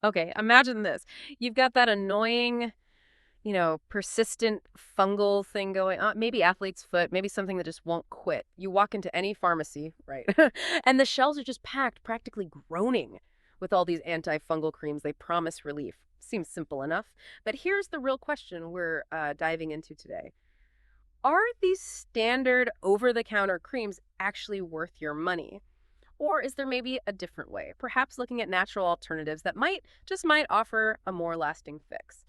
Okay, imagine this. You've got that annoying, persistent fungal thing going on, maybe athlete's foot, maybe something that just won't quit. You walk into any pharmacy, right? And the shelves are just packed, practically groaning with all these antifungal creams. They promise relief. Seems simple enough. But here's the real question we're diving into today. Are these standard over-the-counter creams actually worth your money? Or is there maybe a different way, perhaps looking at natural alternatives that might offer a more lasting fix?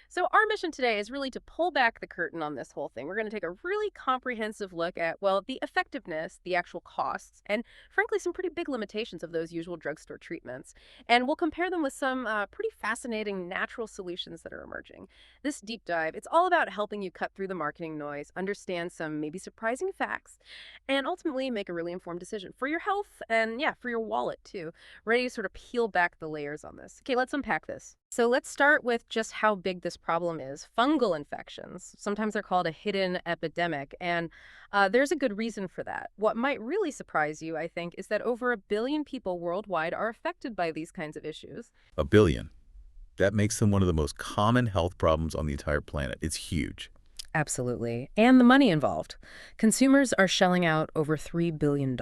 So our mission today is really to pull back the curtain on this whole thing. We're going to take a really comprehensive look at, well, the effectiveness, the actual costs, and frankly, some pretty big limitations of those usual drugstore treatments. And we'll compare them with some pretty fascinating natural solutions that are emerging. This deep dive, it's all about helping you cut through the marketing noise, understand some maybe surprising facts, and ultimately make a really informed decision for your health and, yeah, for your wallet too. Ready to sort of peel back the layers on this. Okay, let's unpack this. So let's start with just how big this problem is. Fungal infections, sometimes they're called a hidden epidemic, and there's a good reason for that. What might really surprise you, I think, is that over 1 billion people worldwide are affected by these kinds of issues. A billion. That makes them one of the most common health problems on the entire planet. It's huge. Absolutely. And the money involved. Consumers are shelling out over $3 billion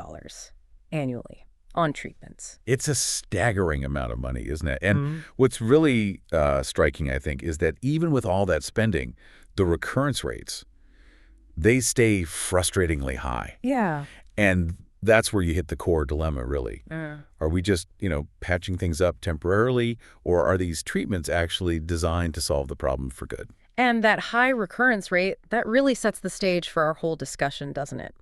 annually on treatments. It's a staggering amount of money, isn't it? And what's really striking, I think, is that even with all that spending, the recurrence rates, they stay frustratingly high. Yeah. And that's where you hit the core dilemma, really. Are we just, patching things up temporarily, or are these treatments actually designed to solve the problem for good? And that high recurrence rate, that really sets the stage for our whole discussion, doesn't it?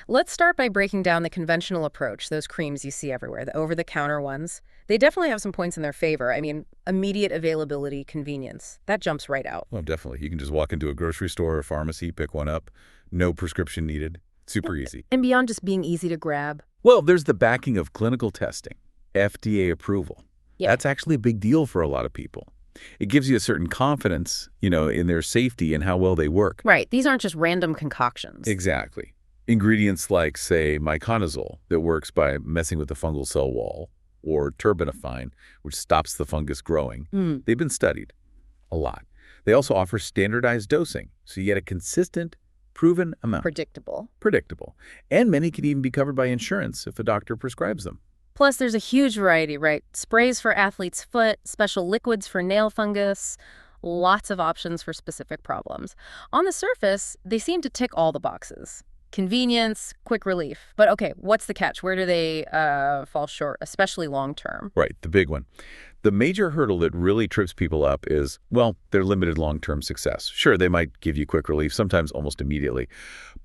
Let's start by breaking down the conventional approach, those creams you see everywhere, the over-the-counter ones. They definitely have some points in their favor. I mean, immediate availability, convenience. That jumps right out. Well, definitely. You can just walk into a grocery store or pharmacy, pick one up. No prescription needed. Super easy. And beyond just being easy to grab. Well, there's the backing of clinical testing, FDA approval. Yeah. That's actually a big deal for a lot of people. It gives you a certain confidence, in their safety and how well they work. Right. These aren't just random concoctions. Exactly. Ingredients like, say, miconazole that works by messing with the fungal cell wall, or terbinafine, which stops the fungus growing. They've been studied a lot. They also offer standardized dosing, so you get a consistent, proven amount. Predictable. And many can even be covered by insurance if a doctor prescribes them. Plus, there's a huge variety, right? Sprays for athlete's foot, special liquids for nail fungus, lots of options for specific problems. On the surface, they seem to tick all the boxes. Convenience, quick relief. But okay, what's the catch? Where do they fall short, especially long term? Right, the big one. The major hurdle that really trips people up is, well, their limited long-term success. Sure, they might give you quick relief, sometimes almost immediately.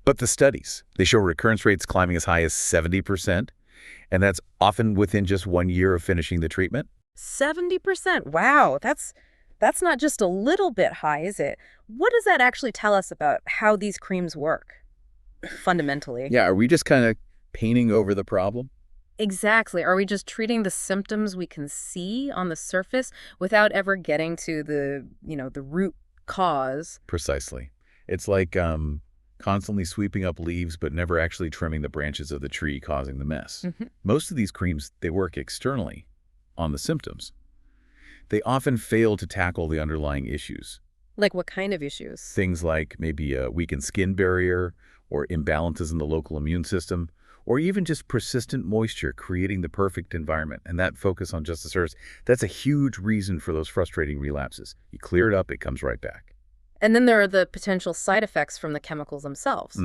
But the studies, they show recurrence rates climbing as high as 70%. And that's often within just 1 year of finishing the treatment. 70%. Wow, that's not just a little bit high, is it? What does that actually tell us about how these creams work, fundamentally? Yeah, are we just kind of painting over the problem? Exactly. Are we just treating the symptoms we can see on the surface without ever getting to the root cause? Precisely. It's like constantly sweeping up leaves but never actually trimming the branches of the tree causing the mess. Most of these creams, they work externally on the symptoms. They often fail to tackle the underlying issues. Like what kind of issues? Things like maybe a weakened skin barrier or imbalances in the local immune system, or even just persistent moisture creating the perfect environment. And that focus on just the surface, that's a huge reason for those frustrating relapses. You clear it up, it comes right back. And then there are the potential side effects from the chemicals themselves.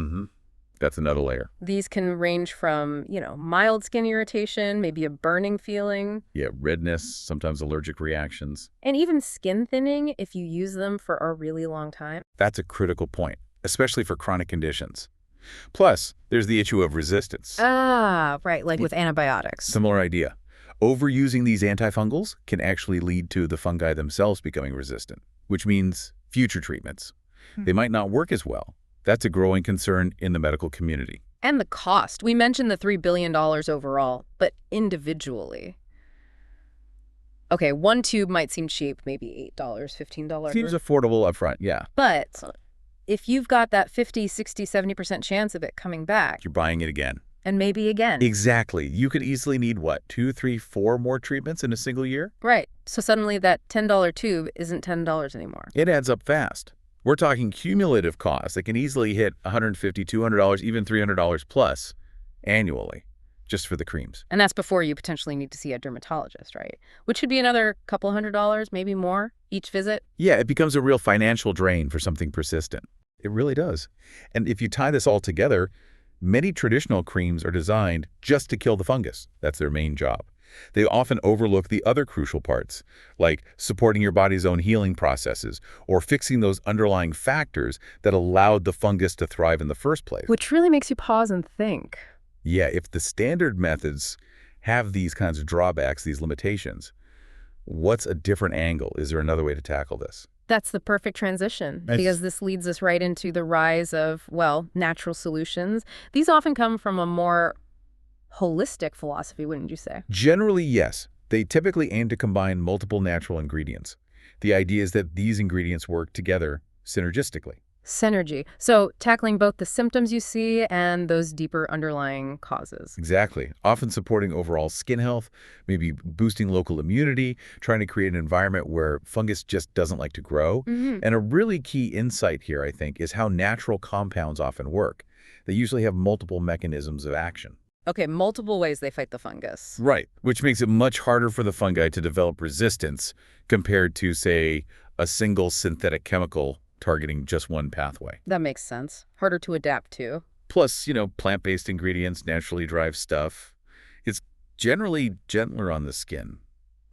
That's another layer. These can range from, mild skin irritation, maybe a burning feeling. Yeah, redness, sometimes allergic reactions. And even skin thinning if you use them for a really long time. That's a critical point, especially for chronic conditions. Plus, there's the issue of resistance. Ah, right, like with antibiotics. Similar idea. Overusing these antifungals can actually lead to the fungi themselves becoming resistant, which means future treatments. They might not work as well. That's a growing concern in the medical community. And the cost. We mentioned the $3 billion overall, but individually. Okay, one tube might seem cheap, maybe $8, $15. Seems affordable up front, yeah. But if you've got that 50, 60, 70% chance of it coming back. You're buying it again. And maybe again. Exactly. You could easily need, 2, 3, 4 more treatments in a single year? Right. So suddenly that $10 tube isn't $10 anymore. It adds up fast. We're talking cumulative costs that can easily hit $150, $200, even $300 plus annually just for the creams. And that's before you potentially need to see a dermatologist, right? Which should be another couple $100, maybe more, each visit. Yeah, it becomes a real financial drain for something persistent. It really does. And if you tie this all together, many traditional creams are designed just to kill the fungus. That's their main job. They often overlook the other crucial parts, like supporting your body's own healing processes or fixing those underlying factors that allowed the fungus to thrive in the first place. Which really makes you pause and think. Yeah, if the standard methods have these kinds of drawbacks, these limitations, what's a different angle? Is there another way to tackle this? That's the perfect transition, because this leads us right into the rise of, well, natural solutions. These often come from a more holistic philosophy, wouldn't you say? Generally, yes. They typically aim to combine multiple natural ingredients. The idea is that these ingredients work together synergistically. Synergy. So tackling both the symptoms you see and those deeper underlying causes. Exactly. Often supporting overall skin health, maybe boosting local immunity, trying to create an environment where fungus just doesn't like to grow. And a really key insight here, I think, is how natural compounds often work. They usually have multiple mechanisms of action. Okay, multiple ways they fight the fungus. Right, which makes it much harder for the fungi to develop resistance compared to, say, a single synthetic chemical targeting just one pathway. That makes sense. Harder to adapt to. Plus, plant-based ingredients naturally drive stuff. It's generally gentler on the skin.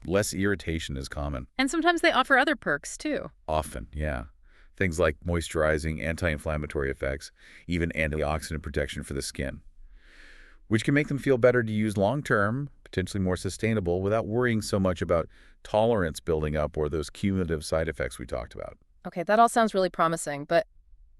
Less irritation is common. And sometimes they offer other perks, too. Often, yeah. Things like moisturizing, anti-inflammatory effects, even antioxidant protection for the skin, which can make them feel better to use long-term, potentially more sustainable, without worrying so much about tolerance building up or those cumulative side effects we talked about. Okay, that all sounds really promising, but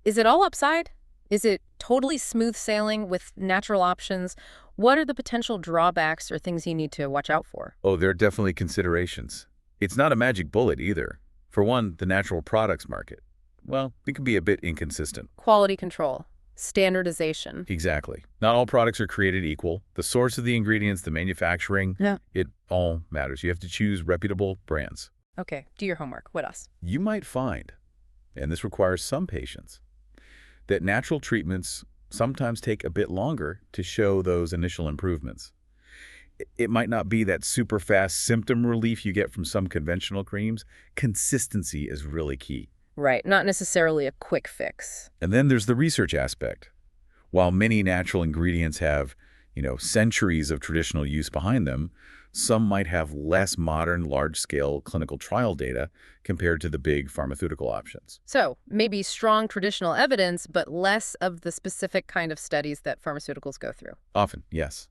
is it all upside? Is it totally smooth sailing with natural options? What are the potential drawbacks or things you need to watch out for? Oh, there are definitely considerations. It's not a magic bullet either. For one, the natural products market. Well, it can be a bit inconsistent. Quality control. Standardization. Exactly. Not all products are created equal. The source of the ingredients, the manufacturing, it all matters. You have to choose reputable brands. Okay, do your homework. What else? You might find, and this requires some patience, that natural treatments sometimes take a bit longer to show those initial improvements. It might not be that super fast symptom relief you get from some conventional creams. Consistency is really key. Right, not necessarily a quick fix. And then there's the research aspect. While many natural ingredients have, centuries of traditional use behind them, some might have less modern, large-scale clinical trial data compared to the big pharmaceutical options. So, maybe strong traditional evidence, but less of the specific kind of studies that pharmaceuticals go through. Often, yes,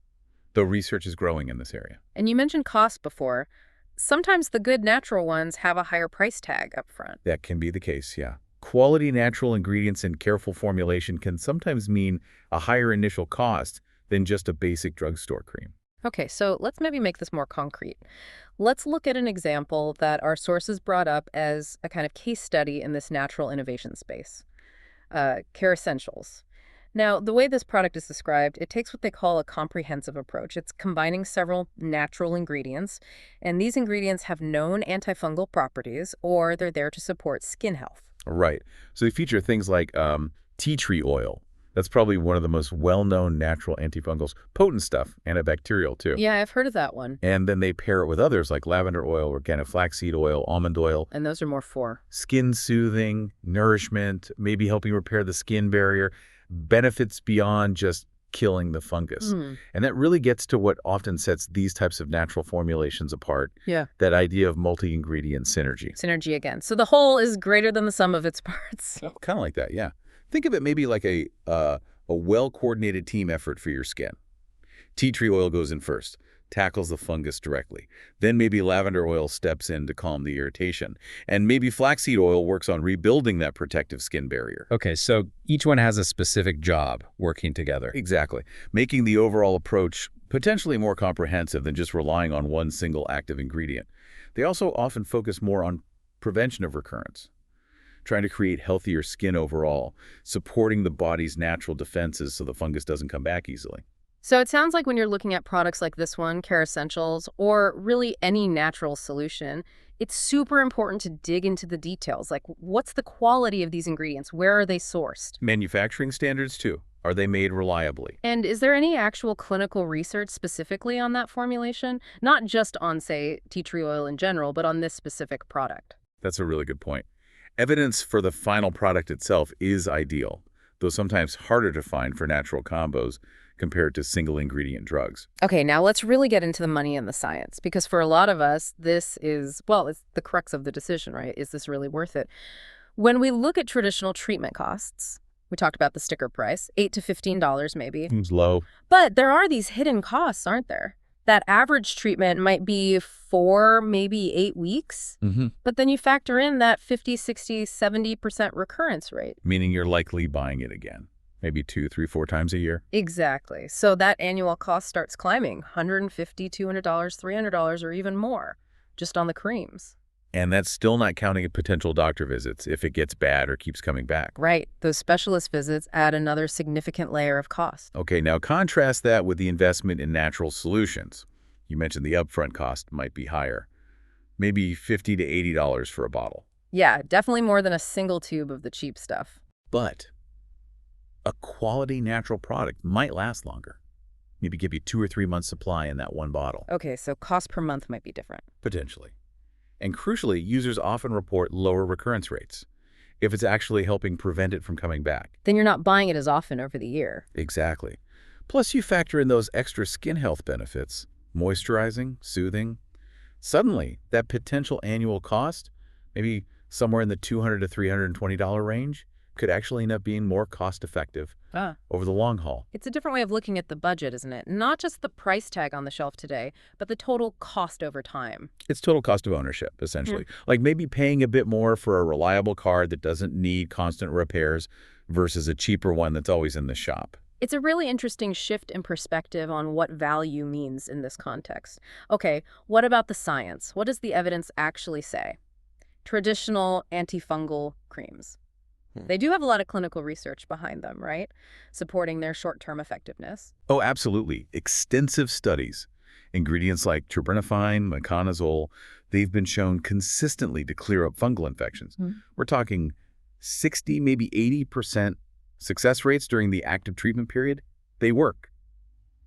though research is growing in this area. And you mentioned cost before. Sometimes the good natural ones have a higher price tag up front. That can be the case, yeah. Quality natural ingredients and careful formulation can sometimes mean a higher initial cost than just a basic drugstore cream. Okay, so let's maybe make this more concrete. Let's look at an example that our sources brought up as a kind of case study in this natural innovation space. Kerassentials. Now, the way this product is described, it takes what they call a comprehensive approach. It's combining several natural ingredients, and these ingredients have known antifungal properties, or they're there to support skin health. Right. So they feature things like tea tree oil. That's probably one of the most well-known natural antifungals. Potent stuff, antibacterial too. Yeah, I've heard of that one. And then they pair it with others like lavender oil, organic flaxseed oil, almond oil. And those are more for skin soothing, nourishment, maybe helping repair the skin barrier, benefits beyond just killing the fungus. And that really gets to what often sets these types of natural formulations apart. Yeah. That idea of multi-ingredient synergy. Synergy again. So the whole is greater than the sum of its parts. Kind of like that, yeah. Think of it maybe like a well-coordinated team effort for your skin. Tea tree oil goes in first, tackles the fungus directly. Then maybe lavender oil steps in to calm the irritation. And maybe flaxseed oil works on rebuilding that protective skin barrier. Okay, so each one has a specific job working together. Exactly. Making the overall approach potentially more comprehensive than just relying on one single active ingredient. They also often focus more on prevention of recurrence, trying to create healthier skin overall, supporting the body's natural defenses so the fungus doesn't come back easily. So it sounds like when you're looking at products like this one, Kerassentials, or really any natural solution, it's super important to dig into the details. Like, what's the quality of these ingredients? Where are they sourced? Manufacturing standards, too. Are they made reliably? And is there any actual clinical research specifically on that formulation? Not just on, say, tea tree oil in general, but on this specific product. That's a really good point. Evidence for the final product itself is ideal, though sometimes harder to find for natural combos compared to single-ingredient drugs. Okay, now let's really get into the money and the science, because for a lot of us, this is, well, it's the crux of the decision, right? Is this really worth it? When we look at traditional treatment costs, we talked about the sticker price, $8 to $15 maybe. Seems low. But there are these hidden costs, aren't there? That average treatment might be 4, maybe 8 weeks. But then you factor in that 50, 60, 70% recurrence rate. Meaning you're likely buying it again. Maybe 2, 3, 4 times a year. Exactly. So that annual cost starts climbing, $150, $200, $300, or even more, just on the creams. And that's still not counting potential doctor visits if it gets bad or keeps coming back. Right. Those specialist visits add another significant layer of cost. Okay, now contrast that with the investment in natural solutions. You mentioned the upfront cost might be higher. Maybe $50 to $80 for a bottle. Yeah, definitely more than a single tube of the cheap stuff. But a quality natural product might last longer. Maybe give you 2 or 3 months supply in that one bottle. Okay, so cost per month might be different. Potentially. And crucially, users often report lower recurrence rates if it's actually helping prevent it from coming back. Then you're not buying it as often over the year. Exactly. Plus, you factor in those extra skin health benefits, moisturizing, soothing. Suddenly, that potential annual cost, maybe somewhere in the $200 to $320 range, could actually end up being more cost-effective over the long haul. It's a different way of looking at the budget, isn't it? Not just the price tag on the shelf today, but the total cost over time. It's total cost of ownership, essentially. Like maybe paying a bit more for a reliable card that doesn't need constant repairs versus a cheaper one that's always in the shop. It's a really interesting shift in perspective on what value means in this context. Okay, what about the science? What does the evidence actually say? Traditional antifungal creams. They do have a lot of clinical research behind them, right? Supporting their short-term effectiveness. Oh, absolutely. Extensive studies. Ingredients like terbinafine, meconazole, they've been shown consistently to clear up fungal infections. We're talking 60, maybe 80% success rates during the active treatment period. They work.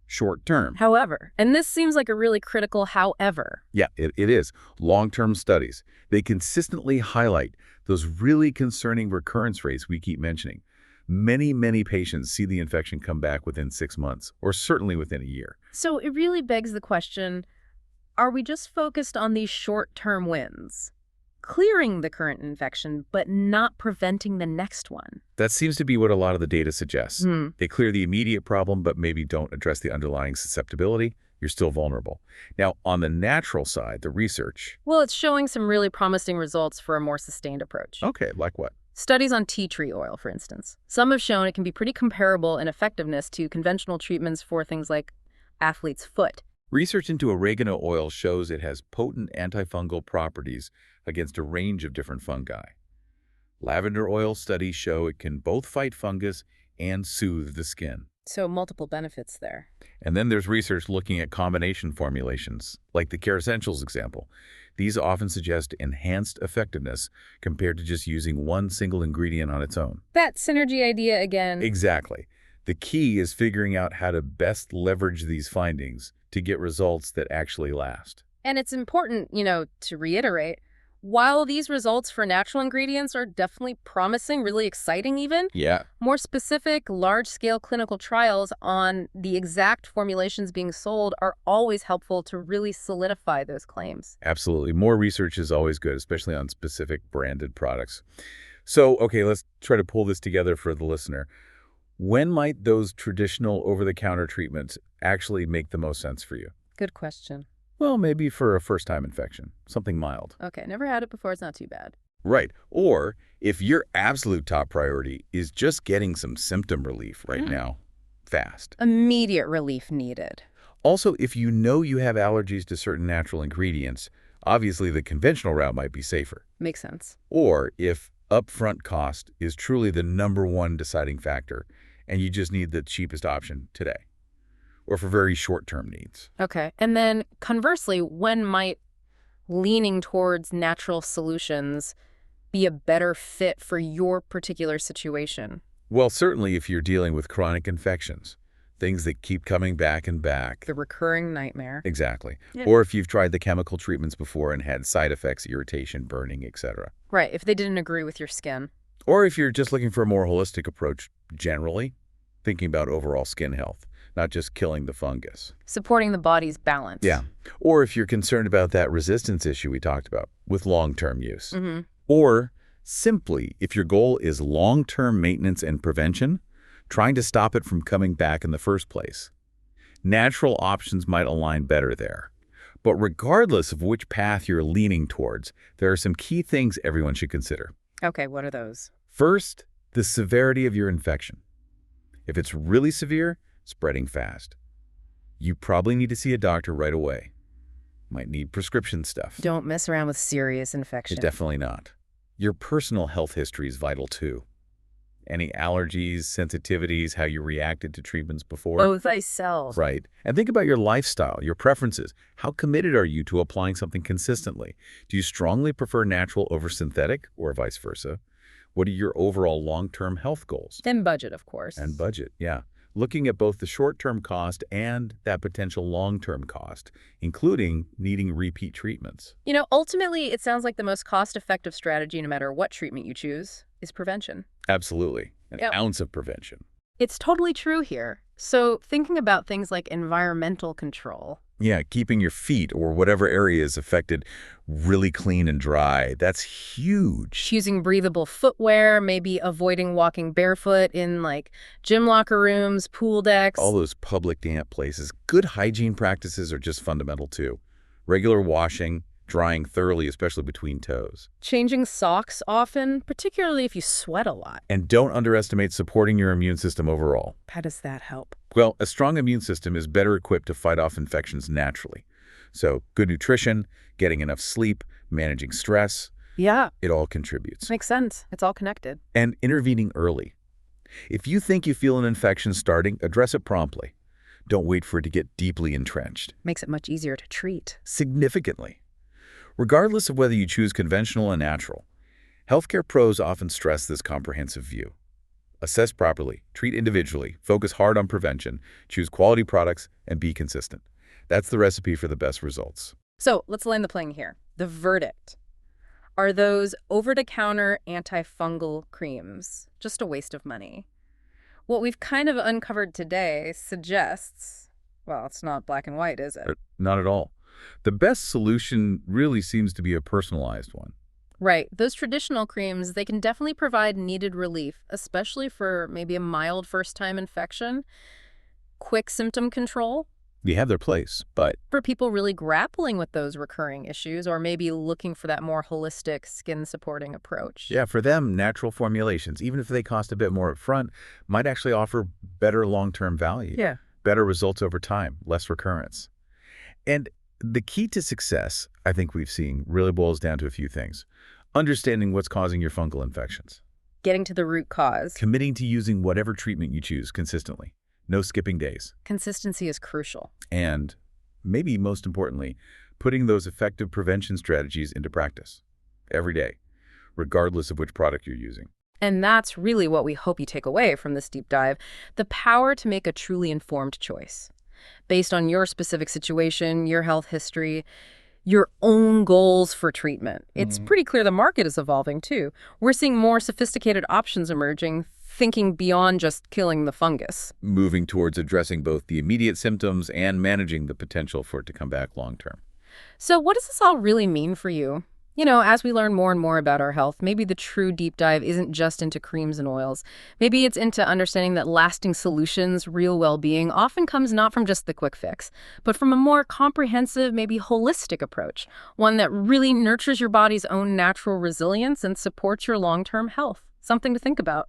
Short term. However, and this seems like a really critical however. Yeah, it is. Long-term studies. They consistently highlight those really concerning recurrence rates we keep mentioning. Many, many patients see the infection come back within 6 months, or certainly within a year. So it really begs the question, are we just focused on these short-term wins? Clearing the current infection, but not preventing the next one. That seems to be what a lot of the data suggests. They clear the immediate problem, but maybe don't address the underlying susceptibility. You're still vulnerable. Now, on the natural side, the research. Well, it's showing some really promising results for a more sustained approach. Okay, like what? Studies on tea tree oil, for instance. Some have shown it can be pretty comparable in effectiveness to conventional treatments for things like athlete's foot. Research into oregano oil shows it has potent antifungal properties against a range of different fungi. Lavender oil studies show it can both fight fungus and soothe the skin. So multiple benefits there. And then there's research looking at combination formulations, like the Kerassentials example. These often suggest enhanced effectiveness compared to just using one single ingredient on its own. That synergy idea again. Exactly. The key is figuring out how to best leverage these findings to get results that actually last. And it's important, to reiterate, while these results for natural ingredients are definitely promising, really exciting even, Yeah. more specific, large-scale clinical trials on the exact formulations being sold are always helpful to really solidify those claims. Absolutely. More research is always good, especially on specific branded products. So, okay, let's try to pull this together for the listener. When might those traditional over-the-counter treatments actually make the most sense for you? Good question. Well, maybe for a first-time infection, something mild. Okay, never had it before. It's not too bad. Right. Or if your absolute top priority is just getting some symptom relief right now, fast. Immediate relief needed. Also, if you know you have allergies to certain natural ingredients, obviously the conventional route might be safer. Makes sense. Or if upfront cost is truly the #1 deciding factor and you just need the cheapest option today. or for very short-term needs. Okay. And then conversely, when might leaning towards natural solutions be a better fit for your particular situation? Well, certainly if you're dealing with chronic infections, things that keep coming back and back. The recurring nightmare. Exactly. Yeah. Or if you've tried the chemical treatments before and had side effects, irritation, burning, etc. Right, if they didn't agree with your skin. Or if you're just looking for a more holistic approach generally, thinking about overall skin health, not just killing the fungus. Supporting the body's balance. Yeah. Or if you're concerned about that resistance issue we talked about with long-term use. Mm-hmm. Or simply, if your goal is long-term maintenance and prevention, trying to stop it from coming back in the first place. Natural options might align better there. But regardless of which path you're leaning towards, there are some key things everyone should consider. Okay, what are those? First, the severity of your infection. If it's really severe, spreading fast, you probably need to see a doctor right away. Might need prescription stuff. Don't mess around with serious infection. Definitely not. Your personal health history is vital too. Any allergies, sensitivities, how you reacted to treatments before. Oh, thyself. Right. And think about your lifestyle, your preferences. How committed are you to applying something consistently? Do you strongly prefer natural over synthetic or vice versa? What are your overall long-term health goals? Then budget, of course. And budget, yeah. Looking at both the short-term cost and that potential long-term cost, including needing repeat treatments. You know, ultimately, it sounds like the most cost-effective strategy, no matter what treatment you choose, is prevention. Absolutely. An Yep. ounce of prevention. It's totally true here. So thinking about things like environmental control. Yeah, keeping your feet or whatever area is affected really clean and dry. That's huge. Choosing breathable footwear, maybe avoiding walking barefoot in like gym locker rooms, pool decks. All those public damp places. Good hygiene practices are just fundamental too. Regular washing, drying thoroughly, especially between toes. Changing socks often, particularly if you sweat a lot. And don't underestimate supporting your immune system overall. How does that help? Well, a strong immune system is better equipped to fight off infections naturally. So good nutrition, getting enough sleep, managing stress, Yeah, it all contributes. makes sense. It's all connected. And intervening early. If you think you feel an infection starting, address it promptly. Don't wait for it to get deeply entrenched. Makes it much easier to treat. Significantly. Regardless of whether you choose conventional or natural, healthcare pros often stress this comprehensive view. Assess properly, treat individually, focus hard on prevention, choose quality products, and be consistent. That's the recipe for the best results. So let's land the plane here. The verdict. Are those over-the-counter antifungal creams just a waste of money? What we've kind of uncovered today suggests, well, it's not black and white, is it? Not at all. The best solution really seems to be a personalized one. Right. Those traditional creams, they can definitely provide needed relief, especially for maybe a mild first-time infection, quick symptom control. They have their place, but For people really grappling with those recurring issues or maybe looking for that more holistic skin-supporting approach. yeah, for them, natural formulations, even if they cost a bit more upfront, might actually offer better long-term value. Yeah. Better results over time, less recurrence. And the key to success, I think we've seen, really boils down to a few things. Understanding what's causing your fungal infections. Getting to the root cause. Committing to using whatever treatment you choose consistently. No skipping days. Consistency is crucial. And, maybe most importantly, putting those effective prevention strategies into practice. Every day, regardless of which product you're using. And that's really what we hope you take away from this deep dive, the power to make a truly informed choice. Based on your specific situation, your health history, your own goals for treatment. It's pretty clear the market is evolving too. We're seeing more sophisticated options emerging, thinking beyond just killing the fungus. Moving towards addressing both the immediate symptoms and managing the potential for it to come back long term. So what does this all really mean for you? You know, as we learn more and more about our health, maybe the true deep dive isn't just into creams and oils. Maybe it's into understanding that lasting solutions, real well-being, often comes not from just the quick fix, but from a more comprehensive, maybe holistic approach, one that really nurtures your body's own natural resilience and supports your long-term health. Something to think about.